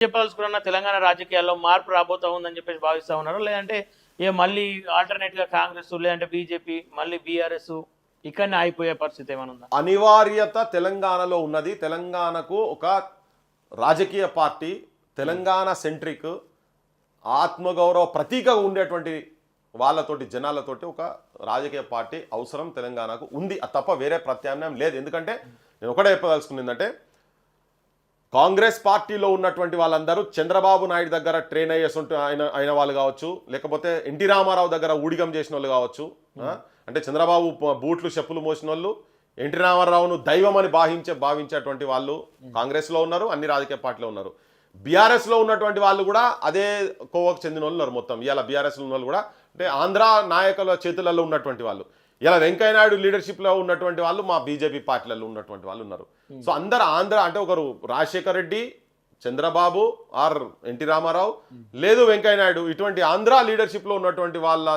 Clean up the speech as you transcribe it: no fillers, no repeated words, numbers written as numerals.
చెప్పాల్సుకున్న తెలంగాణ రాజకీయాల్లో మార్పు రాబోతా ఉందని చెప్పేసి భావిస్తా ఉన్నారు, లేదంటే మళ్ళీ ఆల్టర్నేట్ గా కాంగ్రెస్ లేదంటే బీజేపీ మళ్ళీ బీఆర్ఎస్ ఇక్కడనే అయిపోయే పరిస్థితి ఏమైనా ఉందా? అనివార్యత తెలంగాణలో ఉన్నది. తెలంగాణకు ఒక రాజకీయ పార్టీ తెలంగాణ సెంట్రిక్ ఆత్మగౌరవ ప్రతీకగా ఉండేటువంటి వాళ్ళతోటి జనాలతోటి ఒక రాజకీయ పార్టీ అవసరం తెలంగాణకు ఉంది. అది తప్ప వేరే ప్రత్యామ్నాయం లేదు. ఎందుకంటే నేను ఒకటే చెప్పదలుచుకుంది ఏంటంటే, కాంగ్రెస్ పార్టీలో ఉన్నటువంటి వాళ్ళందరూ చంద్రబాబు నాయుడు దగ్గర ట్రైన్ అయిన వాళ్ళు కావచ్చు, లేకపోతే ఎన్టీ రామారావు దగ్గర ఊడిగం చేసిన వాళ్ళు కావచ్చు. అంటే చంద్రబాబు బూట్లు చెప్పులు మోసిన వాళ్ళు ఎన్టీ రామారావును దైవం అని భావించేటువంటి వాళ్ళు కాంగ్రెస్లో ఉన్నారు, అన్ని రాజకీయ పార్టీలో ఉన్నారు. బీఆర్ఎస్లో ఉన్నటువంటి వాళ్ళు కూడా అదే కోవకు చెందిన వాళ్ళు ఉన్నారు. మొత్తం ఇవాళ బీఆర్ఎస్లో ఉన్న వాళ్ళు కూడా అంటే ఆంధ్ర నాయకుల చేతులలో ఉన్నటువంటి వాళ్ళు, ఇలా వెంకయ్యనాయుడు లీడర్షిప్లో ఉన్నటువంటి వాళ్ళు మా బీజేపీ పార్టీలలో ఉన్నటువంటి వాళ్ళు ఉన్నారు. సో అందరు ఆంధ్ర అంటే ఒకరు రాజశేఖర్ రెడ్డి, చంద్రబాబు ఆర్ ఎన్టీ రామారావు, లేదు వెంకయ్యనాయుడు, ఇటువంటి ఆంధ్ర లీడర్షిప్లో ఉన్నటువంటి వాళ్ళ